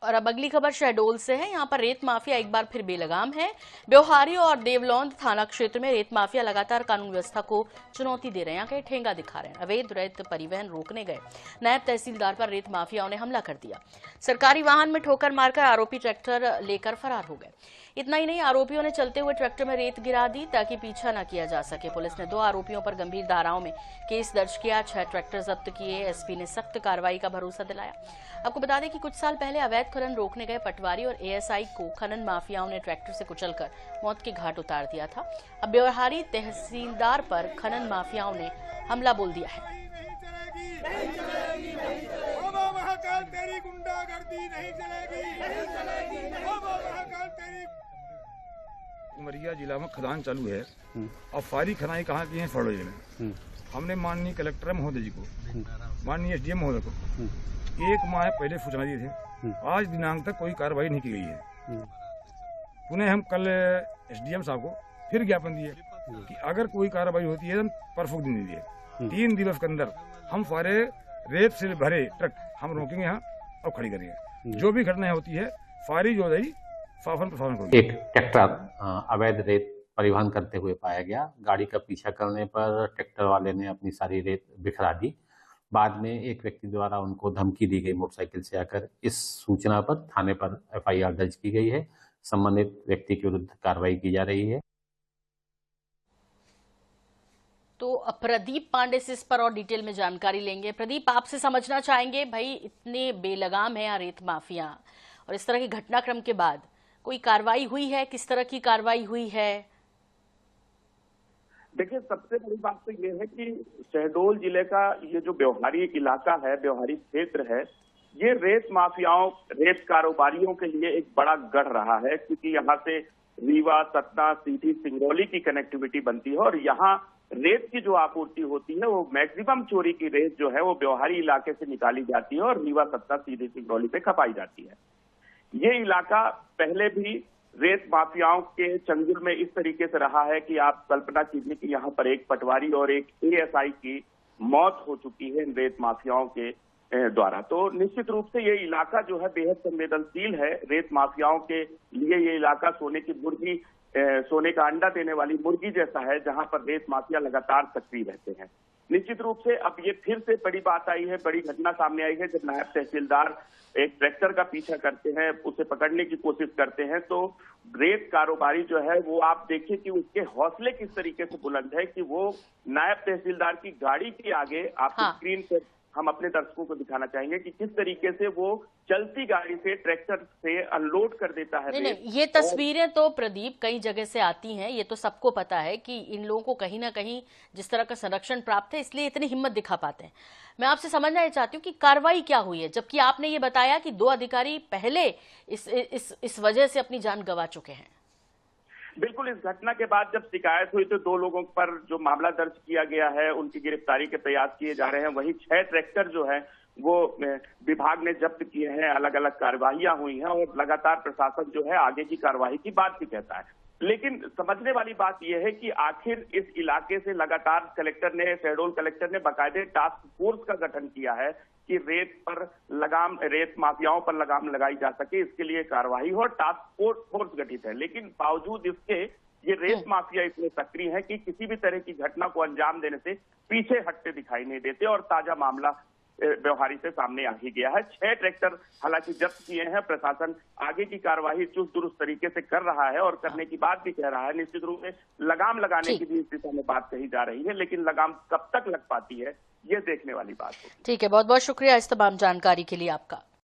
और अब अगली खबर शहडोल से है। यहाँ पर रेत माफिया एक बार फिर बेलगाम है। ब्योहारी और देवलौंद थाना क्षेत्र में रेत माफिया लगातार कानून व्यवस्था को चुनौती दे रहे हैं। यहाँ के ठेंगा दिखा रहे हैं। अवैध रेत परिवहन रोकने गए नायब तहसीलदार पर रेत माफियाओं ने हमला कर दिया। सरकारी वाहन में ठोकर मारकर आरोपी ट्रैक्टर लेकर फरार हो गए। इतना ही नहीं, आरोपियों ने चलते हुए ट्रैक्टर में रेत गिरा दी ताकि पीछा न किया जा सके। पुलिस ने 2 आरोपियों पर गंभीर धाराओं में केस दर्ज किया। 6 ट्रैक्टर जब्त किए। एसपी ने सख्त कार्रवाई का भरोसा दिलाया। आपको बता दें कि कुछ साल पहले अवैध खनन रोकने गए पटवारी और एएसआई को खनन माफियाओं ने ट्रैक्टर से कुचलकर मौत के घाट उतार दिया था। अब ब्योहारी तहसीलदार पर खनन माफियाओं ने हमला बोल दिया है। तेरी गुंडागर्दी नहीं चलेगी। उमरिया जिला में खदान चालू है और सारी खदाई कहाँ की है? फड़ोई में। हमने माननीय कलेक्टर महोदय जी को, माननीय एसडीएम महोदय को 1 माह पहले सूचना दिए थे। आज दिनांक तक कोई कार्रवाई नहीं की गई है। पुनः हम कल एसडीएम साहब को फिर ज्ञापन दिए कि अगर कोई कार्रवाई होती है तो परसों दिन दिए 3 दिवस के अंदर हम सारे रेत से भरे ट्रक हम रोकेंगे यहाँ और खड़ी करेंगे। जो भी घटनाएं होती है सारी जो रही शासन प्रशासन को। एक ट्रैक्टर अवैध रेत परिवहन करते हुए पाया गया। गाड़ी का पीछा करने पर ट्रैक्टर वाले ने अपनी सारी रेत बिखरा दी। बाद में एक व्यक्ति द्वारा उनको धमकी दी गई मोटरसाइकिल से आकर। इस सूचना पर थाने पर एफआईआर दर्ज की गई है। संबंधित व्यक्ति के विरुद्ध कार्रवाई की जा रही है। तो प्रदीप पांडे से इस पर और डिटेल में जानकारी लेंगे। प्रदीप, आपसे समझना चाहेंगे, भाई इतने बेलगाम है रेत माफिया और इस तरह के घटनाक्रम के बाद कोई कार्रवाई हुई है? किस तरह की कार्रवाई हुई है? देखिए, सबसे बड़ी बात तो ये है कि शहडोल जिले का ये जो ब्योहारी इलाका है, ब्योहारी क्षेत्र है, ये रेत माफियाओं, रेत कारोबारियों के लिए एक बड़ा गढ़ रहा है। क्योंकि यहाँ से रीवा, सतना, सीधी, सिंगरौली की कनेक्टिविटी बनती है और यहाँ रेत की जो आपूर्ति होती है वो मैक्सिमम चोरी की रेत जो है वो ब्योहारी इलाके से निकाली जाती है और रीवा, सतना, सीधी, सिंगरौली पे खपाई जाती है। ये इलाका पहले भी रेत माफियाओं के चंगुल में इस तरीके से रहा है कि आप कल्पना कीजिए कि यहाँ पर एक पटवारी और एक एएसआई की मौत हो चुकी है इन रेत माफियाओं के द्वारा। तो निश्चित रूप से ये इलाका जो है बेहद संवेदनशील है। रेत माफियाओं के लिए ये इलाका सोने की मुर्गी, सोने का अंडा देने वाली मुर्गी जैसा है, जहां पर रेत माफिया लगातार सक्रिय रहते हैं। निश्चित रूप से अब ये फिर से बड़ी बात आई है, बड़ी घटना सामने आई है, जब नायब तहसीलदार एक ट्रैक्टर का पीछा करते हैं, उसे पकड़ने की कोशिश करते हैं। तो रेत कारोबारी जो है वो आप देखिए कि उसके हौसले किस तरीके से बुलंद है कि वो नायब तहसीलदार की गाड़ी के आगे, आपकी स्क्रीन पर हम अपने दर्शकों को दिखाना चाहेंगे कि किस तरीके से वो चलती गाड़ी से ट्रैक्टर से अनलोड कर देता है। नहीं, ये तस्वीरें तो प्रदीप कई जगह से आती हैं। ये तो सबको पता है कि इन लोगों को कहीं ना कहीं जिस तरह का संरक्षण प्राप्त है, इसलिए इतनी हिम्मत दिखा पाते हैं। मैं आपसे समझना चाहती हूँ कि कार्रवाई क्या हुई है, जबकि आपने ये बताया कि 2 अधिकारी पहले इस वजह से अपनी जान गंवा चुके हैं। बिल्कुल, इस घटना के बाद जब शिकायत हुई तो 2 लोगों पर जो मामला दर्ज किया गया है, उनकी गिरफ्तारी के प्रयास किए जा रहे हैं। वहीं 6 ट्रैक्टर जो है वो विभाग ने जब्त किए हैं। अलग अलग कार्यवाहियां हुई हैं और लगातार प्रशासन जो है आगे की कार्यवाही की बात भी कहता है। लेकिन समझने वाली बात यह है कि आखिर इस इलाके से लगातार शहडोल कलेक्टर ने बाकायदे टास्क फोर्स का गठन किया है कि रेत माफियाओं पर लगाम लगाई जा सके, इसके लिए कार्यवाही हो। टास्क फोर्स गठित है, लेकिन बावजूद इसके ये रेत माफिया इतने सक्रिय है कि किसी भी तरह की घटना को अंजाम देने से पीछे हटते दिखाई नहीं देते और ताजा मामला ब्योहारी से सामने आ ही गया है। 6 ट्रैक्टर हालांकि जब्त किए हैं। प्रशासन आगे की कार्यवाही चुस्त दुरुस्त तरीके से कर रहा है और करने की बात भी कह रहा है। निश्चित रूप से लगाम लगाने की भी इस दिशा में बात कही जा रही है, लेकिन लगाम कब तक लग पाती है ये देखने वाली बात होगी। ठीक है, बहुत बहुत शुक्रिया इस तमाम जानकारी के लिए आपका।